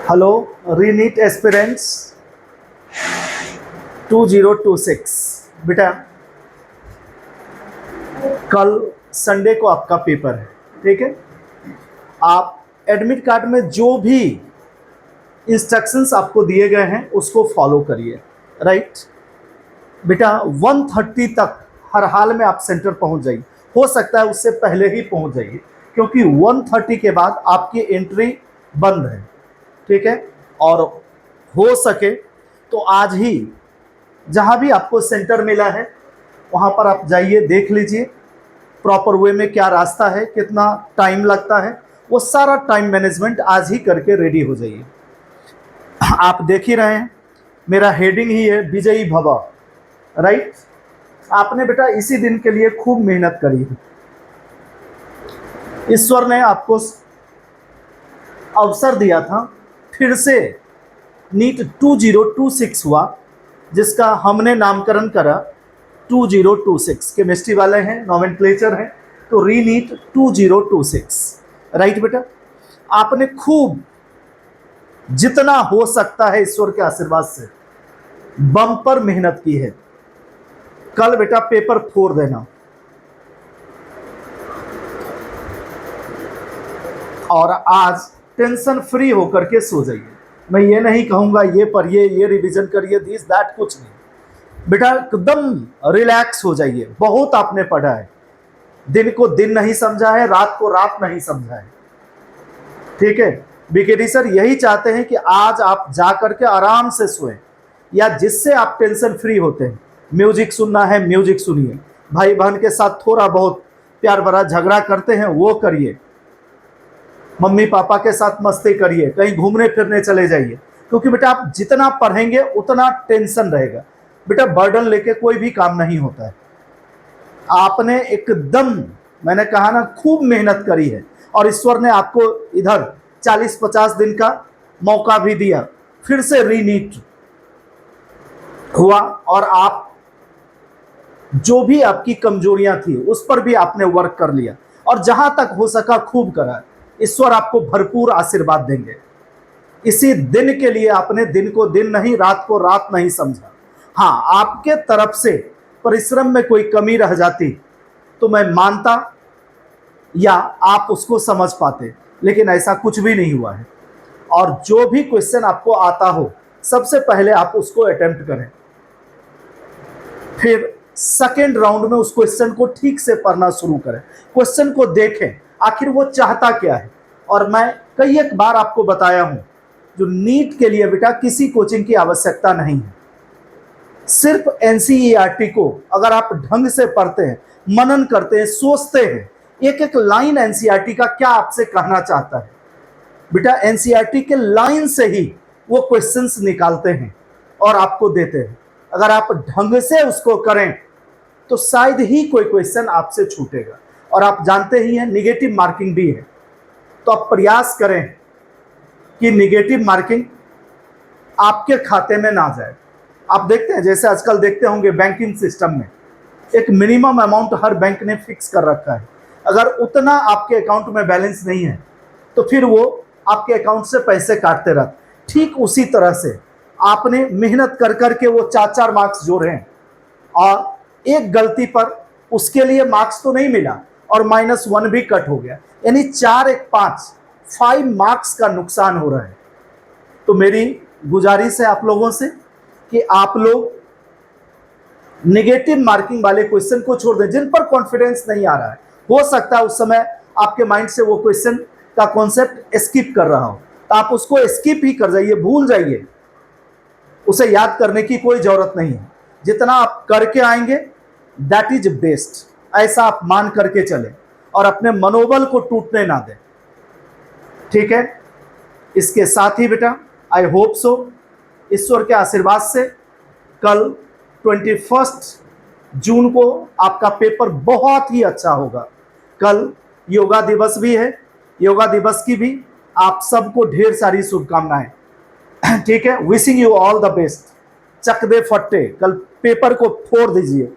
Hello रीनीट aspirants 2026। बेटा कल Sunday को आपका पेपर है, ठीक है। आप एडमिट कार्ड में जो भी इंस्ट्रक्शंस आपको दिए गए हैं उसको फॉलो करिए, राइट। बेटा 1:30 तक हर हाल में आप सेंटर पहुंच जाइए। हो सकता है उससे पहले ही पहुंच जाइए, क्योंकि 1:30 के बाद आपकी एंट्री बंद है, ठीक है। और हो सके तो आज ही जहां भी आपको सेंटर मिला है वहां पर आप जाइए, देख लीजिए प्रॉपर वे में क्या रास्ता है, कितना टाइम लगता है, वो सारा टाइम मैनेजमेंट आज ही करके रेडी हो जाइए। आप देख ही रहे हैं मेरा हेडिंग ही है विजयी भव, राइट। आपने बेटा इसी दिन के लिए खूब मेहनत करी है। ईश्वर ने आपको अवसर दिया था, फिर से नीट 2026 हुआ, जिसका हमने नामकरण करा 2026। केमिस्ट्री वाले हैं, नोमेनक्लेचर है, तो रीनीट 2026, राइट। बेटा आपने खूब जितना हो सकता है ईश्वर के आशीर्वाद से बम्पर मेहनत की है। कल बेटा पेपर फोड़ देना, और आज टेंशन फ्री होकर के सो जाइए। मैं ये नहीं कहूँगा ये पढ़िए, ये रिवीजन करिए, दिस दैट, कुछ नहीं। बेटा एकदम रिलैक्स हो जाइए। बहुत आपने पढ़ा है, दिन को दिन नहीं समझा है, रात को रात नहीं समझा है, ठीक है। बीकेडी सर यही चाहते हैं कि आज आप जा करके आराम से सोएं, या जिससे आप टेंशन फ्री होते हैं। म्यूजिक सुनना है म्यूजिक सुनिए, भाई बहन के साथ थोड़ा बहुत प्यार भरा झगड़ा करते हैं वो करिए, मम्मी पापा के साथ मस्ती करिए, कहीं घूमने फिरने चले जाइए। क्योंकि बेटा आप जितना पढ़ेंगे उतना टेंशन रहेगा। बेटा बर्डन लेके कोई भी काम नहीं होता है। आपने एकदम, मैंने कहा ना, खूब मेहनत करी है, और ईश्वर ने आपको इधर 40-50 दिन का मौका भी दिया। फिर से रीनीट हुआ, और आप जो भी आपकी कमजोरियां थी उस पर भी आपने वर्क कर लिया, और जहां तक हो सका खूब करा। ईश्वर आपको भरपूर आशीर्वाद देंगे। इसी दिन के लिए आपने दिन को दिन नहीं, रात को रात नहीं समझा। हाँ, आपके तरफ से परिश्रम में कोई कमी रह जाती तो मैं मानता, या आप उसको समझ पाते, लेकिन ऐसा कुछ भी नहीं हुआ है। और जो भी क्वेश्चन आपको आता हो सबसे पहले आप उसको अटेम्प्ट करें, फिर सेकेंड राउंड में उस क्वेश्चन को ठीक से पढ़ना शुरू करें, क्वेश्चन को देखें आखिर वो चाहता क्या है। और मैं कई एक बार आपको बताया हूं, जो नीट के लिए बेटा किसी कोचिंग की आवश्यकता नहीं है। सिर्फ एनसीईआरटी को अगर आप ढंग से पढ़ते हैं, मनन करते हैं, सोचते हैं, एक एक लाइन एनसीईआरटी का क्या आपसे कहना चाहता है, बेटा एनसीईआरटी के लाइन से ही वो क्वेश्चंस निकालते हैं और आपको देते हैं। अगर आप ढंग से उसको करें तो शायद ही कोई क्वेश्चन आपसे छूटेगा। और आप जानते ही हैं निगेटिव मार्किंग भी है, तो आप प्रयास करें कि निगेटिव मार्किंग आपके खाते में ना जाए। आप देखते हैं, जैसे आजकल देखते होंगे बैंकिंग सिस्टम में एक मिनिमम अमाउंट हर बैंक ने फिक्स कर रखा है। अगर उतना आपके अकाउंट में बैलेंस नहीं है तो फिर वो आपके अकाउंट से पैसे काटते रहते। ठीक उसी तरह से आपने मेहनत कर करके वो 4-4 मार्क्स जोड़े हैं, और एक गलती पर उसके लिए मार्क्स तो नहीं मिला और -1 भी कट हो गया, यानी 4 1 5 मार्क्स का नुकसान हो रहा है। तो मेरी गुजारिश है आप लोगों से कि आप लोग नेगेटिव मार्किंग वाले क्वेश्चन को छोड़ दें, जिन पर कॉन्फिडेंस नहीं आ रहा है। हो सकता है उस समय आपके माइंड से वो क्वेश्चन का कॉन्सेप्ट स्किप कर रहा हो, तो आप उसको स्किप ही कर जाइए, भूल जाइए, उसे याद करने की कोई जरूरत नहीं है। जितना आप करके आएंगे दैट इज बेस्ट, ऐसा आप मान करके चले और अपने मनोबल को टूटने ना दें, ठीक है। इसके साथ ही बेटा आई होप सो, ईश्वर के आशीर्वाद से कल 21 जून को आपका पेपर बहुत ही अच्छा होगा। कल योगा दिवस भी है, योगा दिवस की भी आप सबको ढेर सारी शुभकामनाएं, ठीक है। Wishing you all the best. चक दे फट्टे, कल पेपर को फोड़ दीजिए।